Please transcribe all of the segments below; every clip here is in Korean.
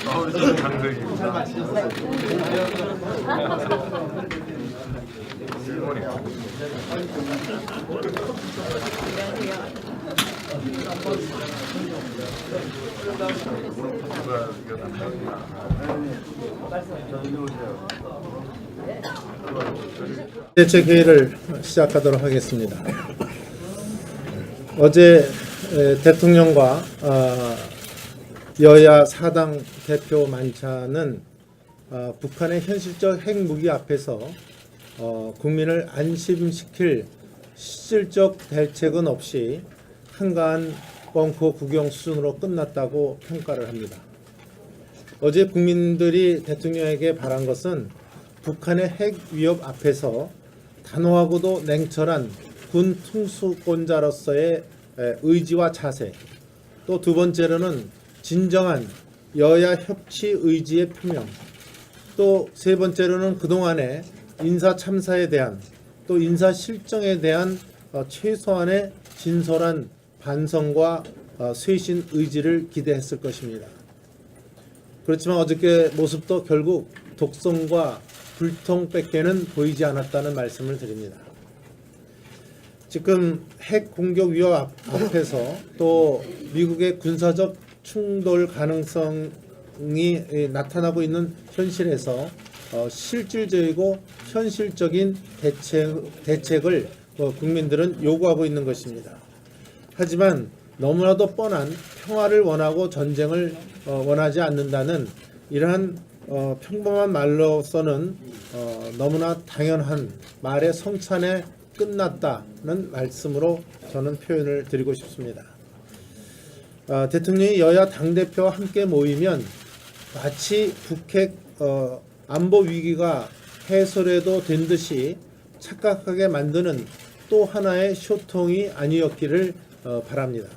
서울시 강서입니다. 대책회의를 시작하도록 하겠습니다. 어제 대통령과 여야 4당 대표 만찬은 북한의 현실적 핵무기 앞에서 국민을 안심시킬 실질적 대책은 없이 한가한 벙커 구경 수준으로 끝났다고 평가를 합니다. 어제 국민들이 대통령에게 바란 것은 북한의 핵 위협 앞에서 단호하고도 냉철한 군 통수권자로서의 의지와 자세, 또 두 번째로는 진정한 여야 협치 의지의 표명, 또 세 번째로는 그동안의 인사 참사에 대한 또 인사 실정에 대한 최소한의 진솔한 반성과 쇄신 의지를 기대했을 것입니다. 그렇지만 어저께 모습도 결국 독성과 불통밖에는 보이지 않았다는 말씀을 드립니다. 지금 핵 공격 위협 앞에서 또 미국의 군사적 충돌 가능성이 나타나고 있는 현실에서 실질적이고 현실적인 대책을 국민들은 요구하고 있는 것입니다. 하지만 너무나도 뻔한 평화를 원하고 전쟁을 원하지 않는다는 이러한 평범한 말로서는 너무나 당연한 말의 성찬에 끝났다는 말씀으로 저는 표현을 드리고 싶습니다. 대통령이 여야 당대표와 함께 모이면 마치 북핵 안보 위기가 해소라도 된 듯이 착각하게 만드는 또 하나의 쇼통이 아니었기를 바랍니다.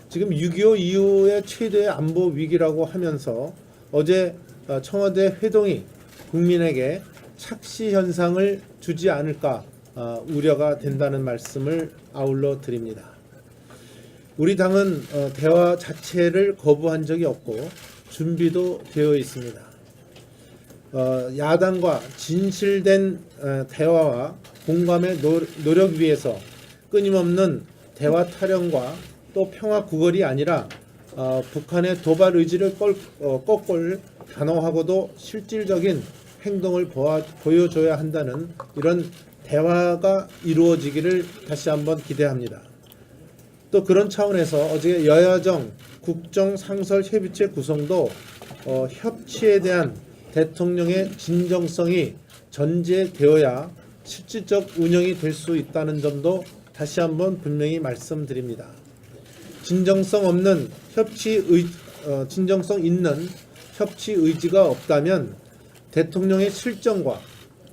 지금 6.25 이후의 최대의 안보 위기라고 하면서 어제 청와대 회동이 국민에게 착시 현상을 주지 않을까 우려가 된다는 말씀을 아울러 드립니다. 우리 당은 대화 자체를 거부한 적이 없고 준비도 되어 있습니다. 야당과 진실된 대화와 공감의 노력 위에서 끊임없는 대화 타령과 또 평화 구걸이 아니라 북한의 도발 의지를 꺾을 단호하고도 실질적인 행동을 보여줘야 한다는 이런 대화가 이루어지기를 다시 한번 기대합니다. 또 그런 차원에서 어제 여야정 국정상설협의체 구성도 협치에 대한 대통령의 진정성이 전제되어야 실질적 운영이 될 수 있다는 점도 다시 한번 분명히 말씀드립니다. 진정성 있는 협치 의지가 없다면 대통령의 실정과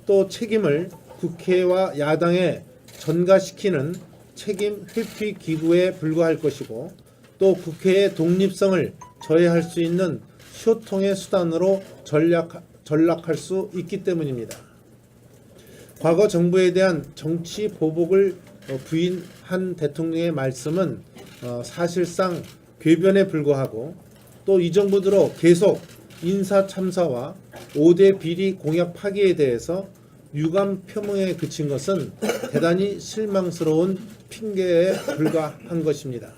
또 책임을 국회와 야당에 전가시키는 책임 회피 기구에 불과할 것이고 또 국회의 독립성을 저해할 수 있는 쇼통의 수단으로 전락할 수 있기 때문입니다. 과거 정부에 대한 정치 보복을 부인한 대통령의 말씀은 사실상 궤변에 불과하고 또 이 정부 들어 계속 인사 참사와 5대 비리 공약 파기에 대해서 유감 표명에 그친 것은 대단히 실망스러운 핑계에 불과한 것입니다.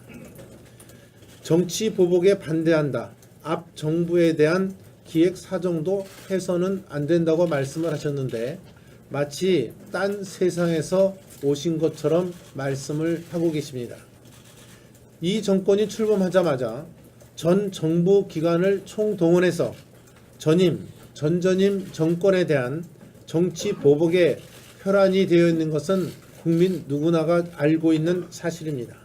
정치 보복에 반대한다. 앞 정부에 대한 기획 사정도 해서는 안 된다고 말씀을 하셨는데 마치 딴 세상에서 오신 것처럼 말씀을 하고 계십니다. 이 정권이 출범하자마자 전 정부 기관을 총동원해서 전임, 전전임 정권에 대한 정치 보복에 혈안이 되어 있는 것은 국민 누구나가 알고 있는 사실입니다.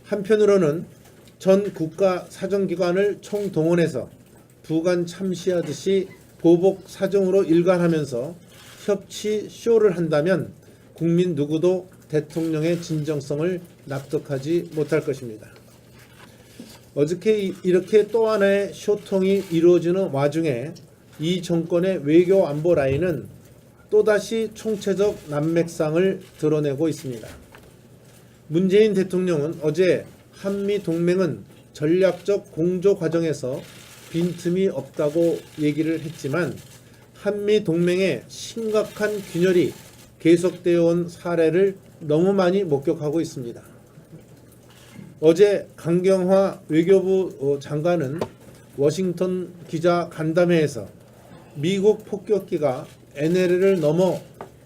한편으로는 전 국가 사정기관을 총동원해서 부관 참시하듯이 보복 사정으로 일관하면서 협치 쇼를 한다면 국민 누구도 대통령의 진정성을 납득하지 못할 것입니다. 어저께 이렇게 또 하나의 쇼통이 이루어지는 와중에 이 정권의 외교 안보 라인은 또다시 총체적 난맥상을 드러내고 있습니다. 문재인 대통령은 어제 한미 동맹은 전략적 공조 과정에서 빈틈이 없다고 얘기를 했지만 한미 동맹의 심각한 균열이 계속되어 온 사례를 너무 많이 목격하고 있습니다. 어제 강경화 외교부 장관은 워싱턴 기자 간담회에서 미국 폭격기가 NLL을 넘어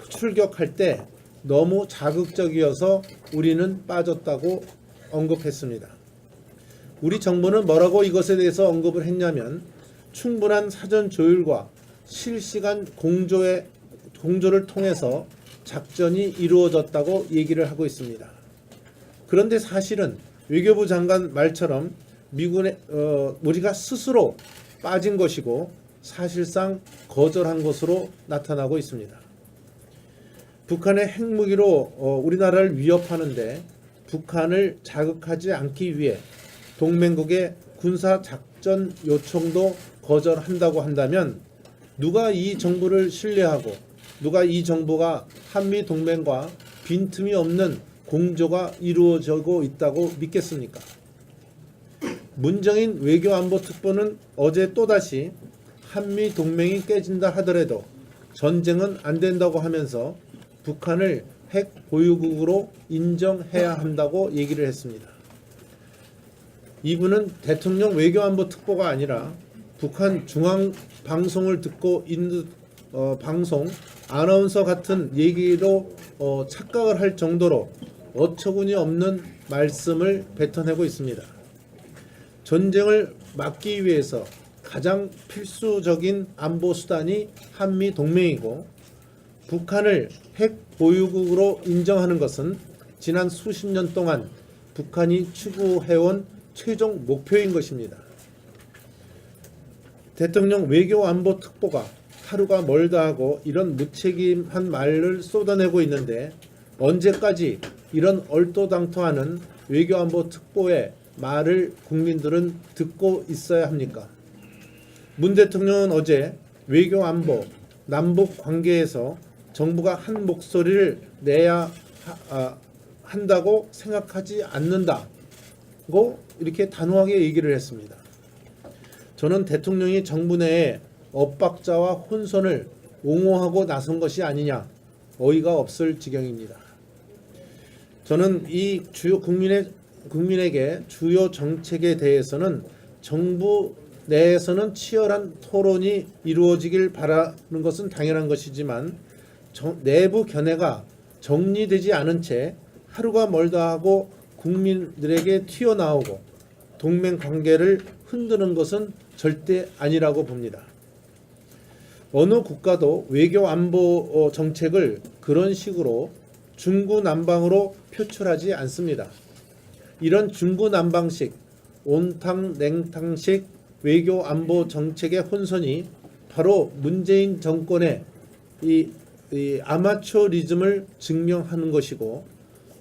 출격할 때 너무 자극적이어서 우리는 빠졌다고 언급했습니다. 우리 정부는 뭐라고 이것에 대해서 언급을 했냐면 충분한 사전 조율과 실시간 공조를 통해서 작전이 이루어졌다고 얘기를 하고 있습니다. 그런데 사실은 외교부 장관 말처럼 미군의 우리가 스스로 빠진 것이고 사실상 거절한 것으로 나타나고 있습니다. 북한의 핵무기로 우리나라를 위협하는데 북한을 자극하지 않기 위해 동맹국의 군사작전 요청도 거절한다고 한다면 누가 이 정부를 신뢰하고 누가 이 정부가 한미 동맹과 빈틈이 없는 공조가 이루어지고 있다고 믿겠습니까? 문정인 외교안보특보는 어제 또다시 한미 동맹이 깨진다 하더라도 전쟁은 안 된다고 하면서 북한을 핵 보유국으로 인정해야 한다고 얘기를 했습니다. 이분은 대통령 외교안보특보가 아니라 북한 중앙방송을 듣고 있는 방송 아나운서 같은 얘기로 착각을 할 정도로 어처구니 없는 말씀을 뱉어내고 있습니다. 전쟁을 막기 위해서 가장 필수적인 안보 수단이 한미 동맹이고 북한을 핵 보유국으로 인정하는 것은 지난 수십 년 동안 북한이 추구해온 최종 목표인 것입니다. 대통령 외교안보특보가 하루가 멀다 하고 이런 무책임한 말을 쏟아내고 있는데 언제까지 이런 얼토당토하는 외교안보특보의 말을 국민들은 듣고 있어야 합니까? 문 대통령은 어제 외교안보, 남북 관계에서 정부가 한 목소리를 내야 한다고 생각하지 않는다고 이렇게 단호하게 얘기를 했습니다. 저는 대통령이 정부 내에 엇박자와 혼선을 옹호하고 나선 것이 아니냐 어이가 없을 지경입니다. 저는 이 주요 국민에게 주요 정책에 대해서는 정부 내에서는 치열한 토론이 이루어지길 바라는 것은 당연한 것이지만 내부 견해가 정리되지 않은 채 하루가 멀다 하고 국민들에게 튀어나오고 동맹 관계를 흔드는 것은 절대 아니라고 봅니다. 어느 국가도 외교 안보 정책을 그런 식으로 중구난방으로 표출하지 않습니다. 이런 중구난방식, 온탕냉탕식 외교 안보 정책의 혼선이 바로 문재인 정권의 이 아마추어리즘을 증명하는 것이고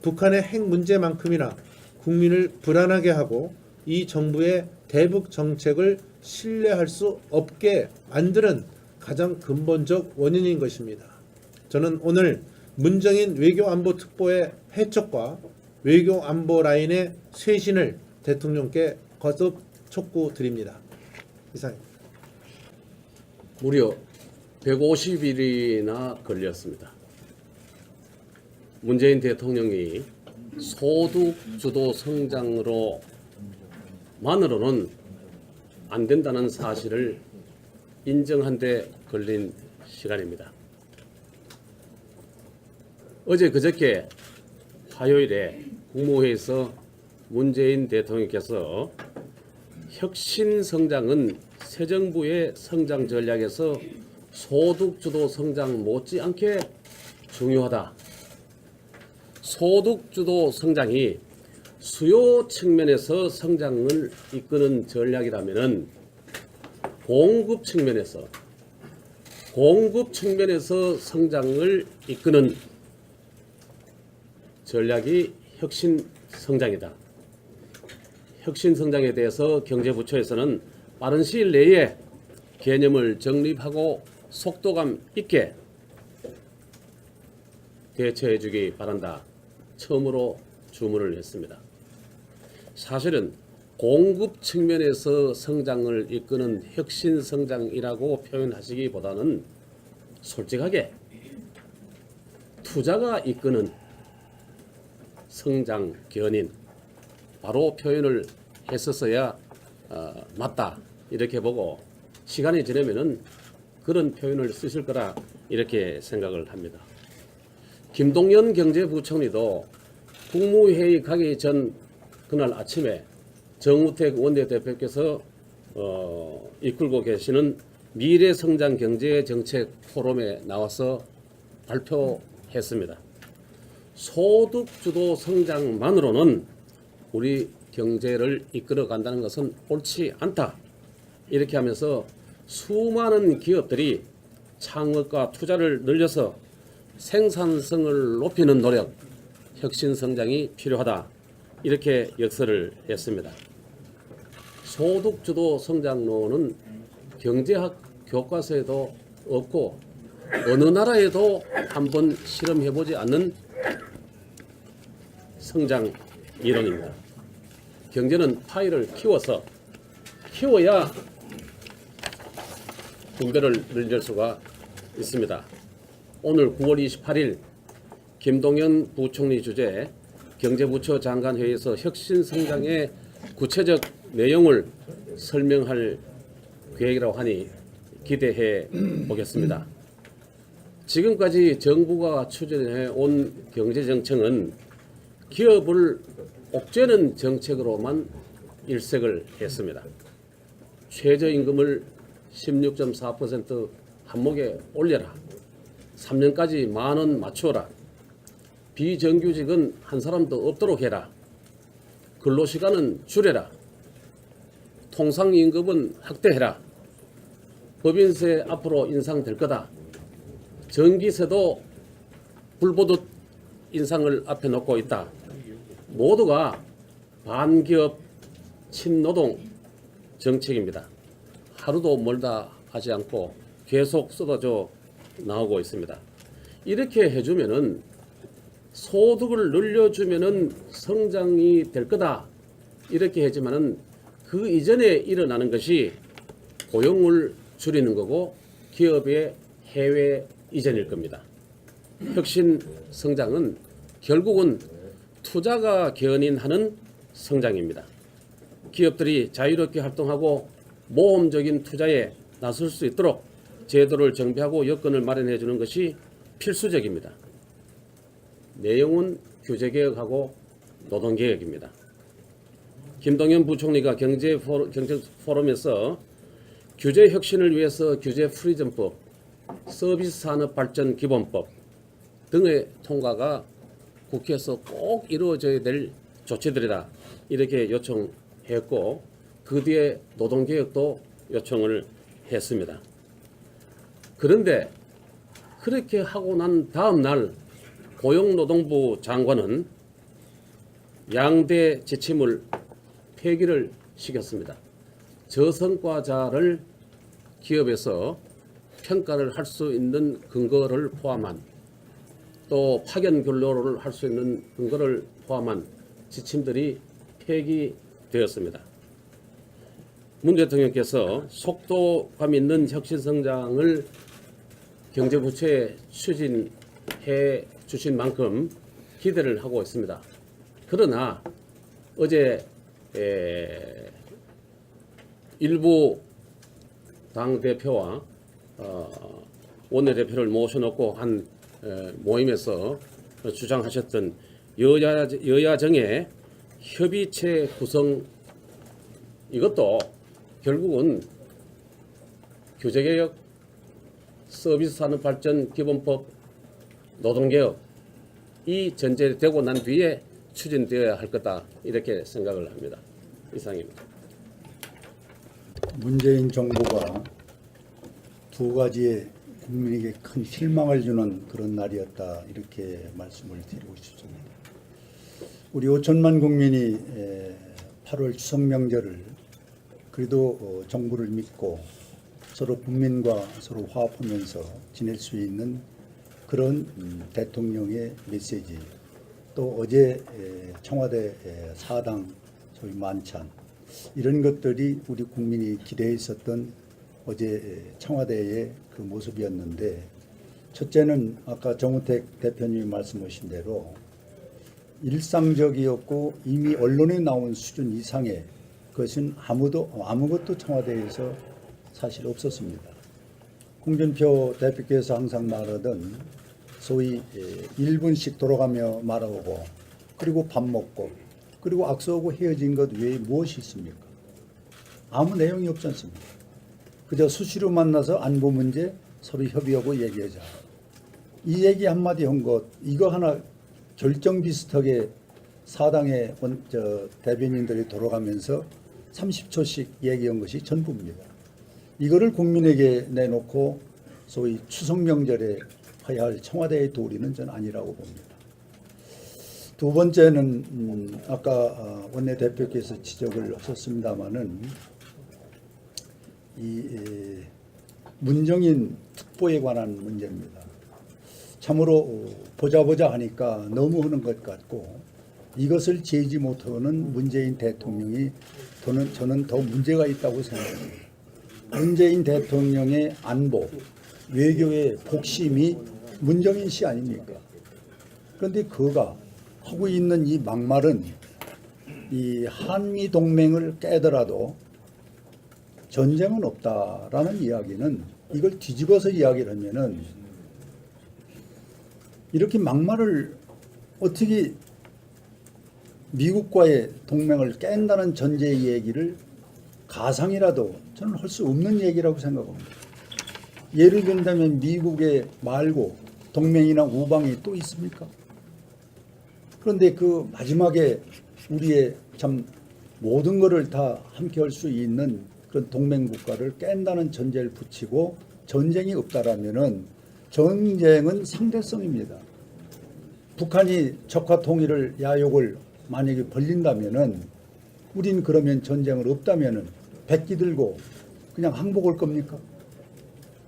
북한의 핵 문제만큼이나 국민을 불안하게 하고 이 정부의 대북 정책을 신뢰할 수 없게 만드는 가장 근본적 원인인 것입니다. 저는 오늘 문정인 외교안보특보의 해촉과 외교안보 라인의 쇄신을 대통령께 거듭 촉구드립니다. 이상입니다. 무려 150일이나 걸렸습니다. 문재인 대통령이 소득주도 성장으로만으로는 안 된다는 사실을 인정한 데 걸린 시간입니다. 어제 그저께 화요일에 국무회의에서 문재인 대통령께서 혁신성장은 새 정부의 성장 전략에서 소득주도 성장 못지않게 중요하다. 소득주도 성장이 수요 측면에서 성장을 이끄는 전략이라면 공급 측면에서 성장을 이끄는 전략이 혁신성장이다. 혁신성장에 대해서 경제부처에서는 빠른 시일 내에 개념을 정립하고 속도감 있게 대처해 주기 바란다. 처음으로 주문을 했습니다. 사실은 공급 측면에서 성장을 이끄는 혁신 성장이라고 표현하시기보다는 솔직하게 투자가 이끄는 성장 견인 바로 표현을 했었어야 맞다 이렇게 보고 시간이 지나면은 그런 표현을 쓰실 거라 이렇게 생각을 합니다. 김동연 경제부총리도 국무회의 가기 전 그날 아침에 정우택 원내대표께서 이끌고 계시는 미래성장경제정책 포럼에 나와서 발표했습니다. 소득주도 성장만으로는 우리 경제를 이끌어 간다는 것은 옳지 않다. 이렇게 하면서 수많은 기업들이 창업과 투자를 늘려서 생산성을 높이는 노력, 혁신 성장이 필요하다. 이렇게 역설을 했습니다. 소득주도 성장론은 경제학 교과서에도 없고 어느 나라에도 한번 실험해보지 않는 성장 이론입니다. 경제는 파이를 키워야 분배를 늘릴 수가 있습니다. 오늘 9월 28일 김동연 부총리 주재 경제부처 장관회의에서 혁신성장의 구체적 내용을 설명할 계획이라고 하니 기대해 보겠습니다. 지금까지 정부가 추진해 온 경제정책은 기업을 옥죄는 정책으로만 일색을 했습니다. 최저임금을 16.4% 한목에 올려라. 3년까지 10,000원 맞추어라. 비정규직은 한 사람도 없도록 해라. 근로시간은 줄여라. 통상임금은 확대해라. 법인세 앞으로 인상될 거다. 전기세도 불보듯 인상을 앞에 놓고 있다. 모두가 반기업 친노동 정책입니다. 하루도 멀다 하지 않고 계속 쏟아져 나오고 있습니다. 이렇게 해주면은 소득을 늘려주면은 성장이 될 거다. 이렇게 하지만은 그 이전에 일어나는 것이 고용을 줄이는 거고 기업의 해외 이전일 겁니다. 혁신 성장은 결국은 투자가 견인하는 성장입니다. 기업들이 자유롭게 활동하고 모험적인 투자에 나설 수 있도록 제도를 정비하고 여건을 마련해 주는 것이 필수적입니다. 내용은 규제개혁하고 노동개혁입니다. 김동연 부총리가 경제포럼에서 규제 혁신을 위해서 규제 프리즘법, 서비스산업발전기본법 등의 통과가 국회에서 꼭 이루어져야 될 조치들이다. 이렇게 요청했고 그 뒤에 노동개혁도 요청을 했습니다. 그런데 그렇게 하고 난 다음 날 고용노동부 장관은 양대 지침을 폐기를 시켰습니다. 저성과자를 기업에서 평가를 할 수 있는 근거를 포함한 또 파견 근로를 할 수 있는 근거를 포함한 지침들이 폐기되었습니다. 문 대통령께서 속도감 있는 혁신 성장을 경제부처에 추진해 주신 만큼 기대를 하고 있습니다. 그러나 어제 일부 당대표와 원내대표를 모셔놓고 한 모임에서 주장하셨던 여야정의 협의체 구성 이것도 결국은 규제개혁, 서비스산업발전기본법, 노동개혁 이 전제되고 난 뒤에 추진되어야 할 거다 이렇게 생각을 합니다. 이상입니다. 문재인 정부가 두 가지의 국민에게 큰 실망을 주는 그런 날이었다 이렇게 말씀을 드리고 싶습니다. 우리 5천만 국민이 8월 추석 명절을 그래도 정부를 믿고 서로 국민과 서로 화합하면서 지낼 수 있는 그런 대통령의 메시지, 또 어제 청와대 사당 소위 만찬, 이런 것들이 우리 국민이 기대했었던 어제 청와대의 그 모습이었는데, 첫째는 아까 정우택 대표님이 말씀하신 대로 일상적이었고 이미 언론에 나온 수준 이상의 것은 아무것도 청와대에서 사실 없었습니다. 홍준표 대표께서 항상 말하던 소위 1분씩 돌아가며 말하고, 그리고 밥 먹고, 그리고 악수하고 헤어진 것 외에 무엇이 있습니까? 아무 내용이 없지 않습니까? 그저 수시로 만나서 안보 문제 서로 협의하고 얘기하자. 이 얘기 한마디 한 것, 이거 하나 결정 비슷하게 사당의 대변인들이 돌아가면서 30초씩 얘기한 것이 전부입니다. 이거를 국민에게 내놓고 소위 추석 명절에 해야 할 청와대의 도리는 전 아니라고 봅니다. 두 번째는 아까 원내대표께서 지적을 하셨습니다마는 이 문정인 특보에 관한 문제입니다. 참으로 보자 하니까 너무 하는 것 같고, 이것을 제지 못하는 문재인 대통령이 저는 더 문제가 있다고 생각합니다. 문재인 대통령의 안보, 외교의 복심이 문정인 씨 아닙니까? 그런데 그가 하고 있는 이 막말은 이 한미 동맹을 깨더라도 전쟁은 없다라는 이야기는, 이걸 뒤집어서 이야기를 하면은 이렇게 막말을 어떻게 미국과의 동맹을 깬다는 전제의 얘기를 가상이라도 저는 할 수 없는 얘기라고 생각합니다. 예를 든다면 미국에 말고 동맹이나 우방이 또 있습니까? 그런데 그 마지막에 우리의 참 모든 것을 다 함께 할 수 있는 그런 동맹 국가를 깬다는 전제를 붙이고 전쟁이 없다라면은 전쟁은 상대성입니다. 북한이 적화 통일을 야욕을 만약에 벌린다면은 우린 그러면 전쟁을 없다면은 백기 들고 그냥 항복할 겁니까?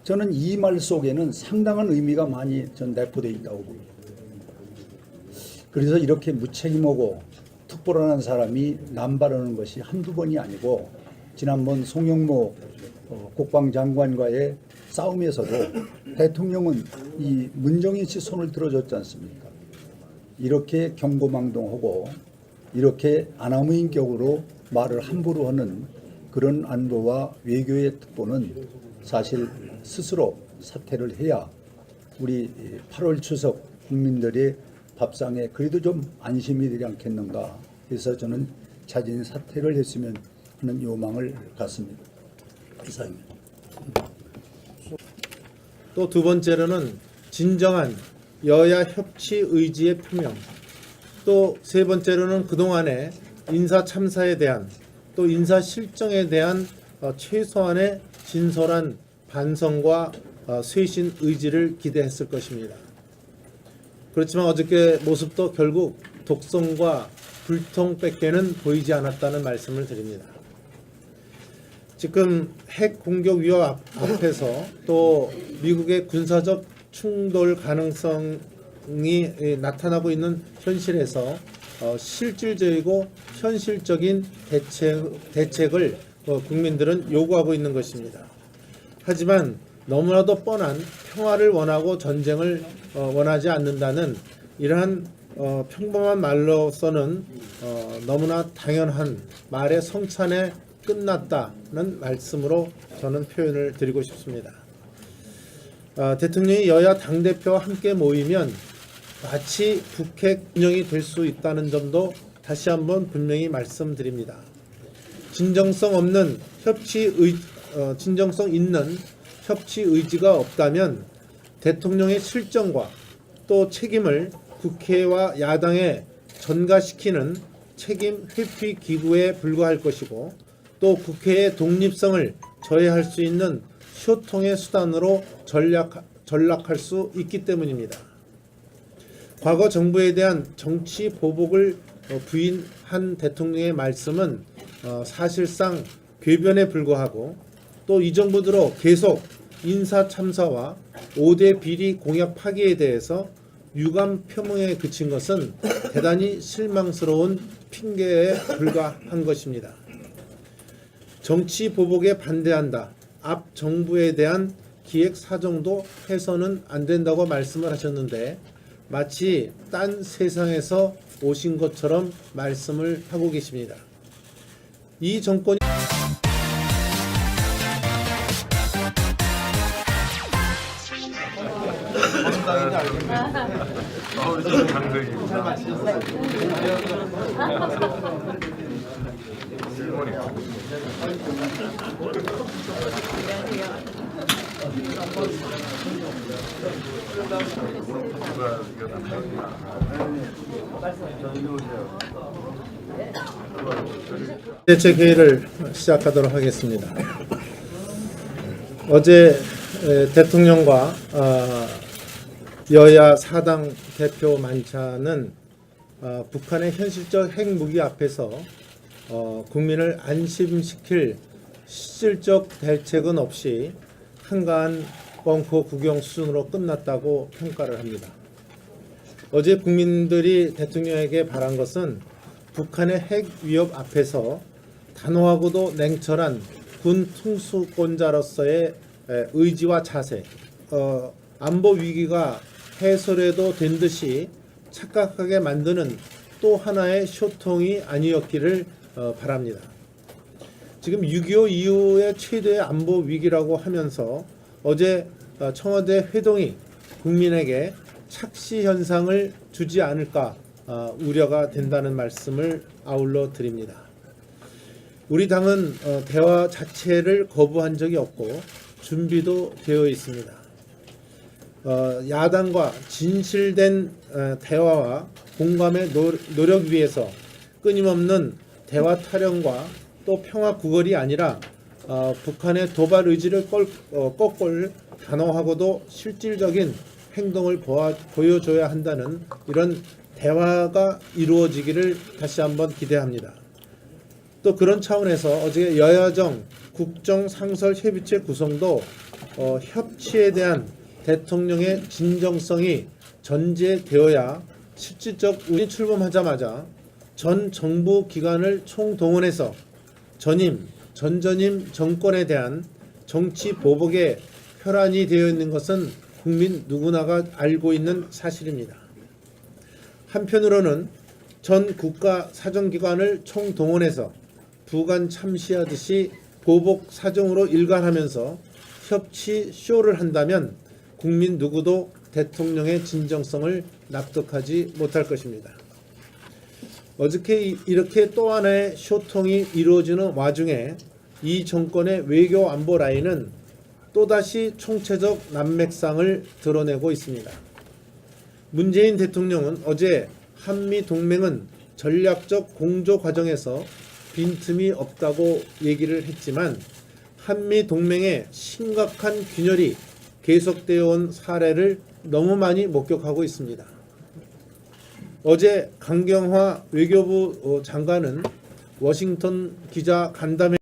저는 이 말 속에는 상당한 의미가 많이 전 내포되어 있다고 봅니다. 그래서 이렇게 무책임하고 특보라는 사람이 남발하는 것이 한두 번이 아니고, 지난번 송영모 국방장관과의 싸움에서도 대통령은 이 문정인 씨 손을 들어줬지 않습니까? 이렇게 경고망동하고 이렇게 아나무인격으로 말을 함부로 하는 그런 안보와 외교의 특보는 사실 스스로 사퇴를 해야 우리 8월 추석 국민들의 밥상에 그래도 좀 안심이 되지 않겠는가 해서 저는 자진 사퇴를 했으면 하는 요망을 갖습니다. 이상입니다. 또 두 번째로는 진정한 여야 협치 의지의 표명, 또 세 번째로는 그동안의 인사 참사에 대한, 또 인사 실정에 대한 최소한의 진솔한 반성과 쇄신 의지를 기대했을 것입니다. 그렇지만 어저께 모습도 결국 독성과 불통밖에는 보이지 않았다는 말씀을 드립니다. 지금 핵 공격 위협 앞에서 또 미국의 군사적 충돌 가능성이 나타나고 있는 현실에서 실질적이고 현실적인 대책을 국민들은 요구하고 있는 것입니다. 하지만 너무나도 뻔한 평화를 원하고 전쟁을 원하지 않는다는 이러한 평범한 말로서는 너무나 당연한 말의 성찬에 끝났다는 말씀으로 저는 표현을 드리고 싶습니다. 대통령이 여야 당대표와 함께 모이면 마치 북핵 운영이 될 수 있다는 점도 다시 한번 분명히 말씀드립니다. 진정성 있는 협치 의지가 없다면 대통령의 실정과 또 책임을 국회와 야당에 전가시키는 책임 회피 기구에 불과할 것이고, 또 국회의 독립성을 저해할 수 있는 소통의 수단으로 전락할 수 있기 때문입니다. 과거 정부에 대한 정치 보복을 부인한 대통령의 말씀은 사실상 궤변에 불과하고, 또 이 정부 들어 계속 인사 참사와 5대 비리 공약 파기에 대해서 유감 표명에 그친 것은 대단히 실망스러운 핑계에 불과한 것입니다. 정치 보복에 반대한다. 앞 정부에 대한 기획 사정도 해서는 안 된다고 말씀을 하셨는데 마치 딴 세상에서 오신 것처럼 말씀을 하고 계십니다. 이 정권이 서울시청 강서입니다. 질문이 대책회의를 시작하도록 하겠습니다. 어제 대통령과 여야 사당 대표 만찬은 북한의 현실적 핵무기 앞에서 국민을 안심시킬 실질적 대책은 없이 한가한 벙커 구경 수준으로 끝났다고 평가를 합니다. 어제 국민들이 대통령에게 바란 것은 북한의 핵 위협 앞에서 단호하고도 냉철한 군 통수권자로서의 의지와 자세, 안보 위기가 해소라도 된 듯이 착각하게 만드는 또 하나의 쇼통이 아니었기를 바랍니다. 지금 6.25 이후의 최대의 안보 위기라고 하면서 어제 청와대 회동이 국민에게 착시 현상을 주지 않을까 우려가 된다는 말씀을 아울러 드립니다. 우리 당은 대화 자체를 거부한 적이 없고 준비도 되어 있습니다. 야당과 진실된 대화와 공감의 노력 위에서 끊임없는 대화 타령과 또 평화 구걸이 아니라 북한의 도발 의지를 꺾을 단호하고도 실질적인 행동을 보여줘야 한다는 이런 대화가 이루어지기를 다시 한번 기대합니다. 또 그런 차원에서 어제 여야정 국정상설협의체 구성도 협치에 대한 대통령의 진정성이 전제되어야 실질적 운이 출범하자마자 전 정부 기관을 총동원해서 전임, 전전임 정권에 대한 정치 보복에 혈안이 되어 있는 것은 국민 누구나가 알고 있는 사실입니다. 한편으로는 전 국가 사정기관을 총동원해서 부관 참시하듯이 보복 사정으로 일관하면서 협치 쇼를 한다면 국민 누구도 대통령의 진정성을 납득하지 못할 것입니다. 어저께 이렇게 또 하나의 쇼통이 이루어지는 와중에 이 정권의 외교 안보 라인은 또다시 총체적 난맥상을 드러내고 있습니다. 문재인 대통령은 어제 한미 동맹은 전략적 공조 과정에서 빈틈이 없다고 얘기를 했지만 한미 동맹의 심각한 균열이 계속되어 온 사례를 너무 많이 목격하고 있습니다. 어제 강경화 외교부 장관은 워싱턴 기자 간담회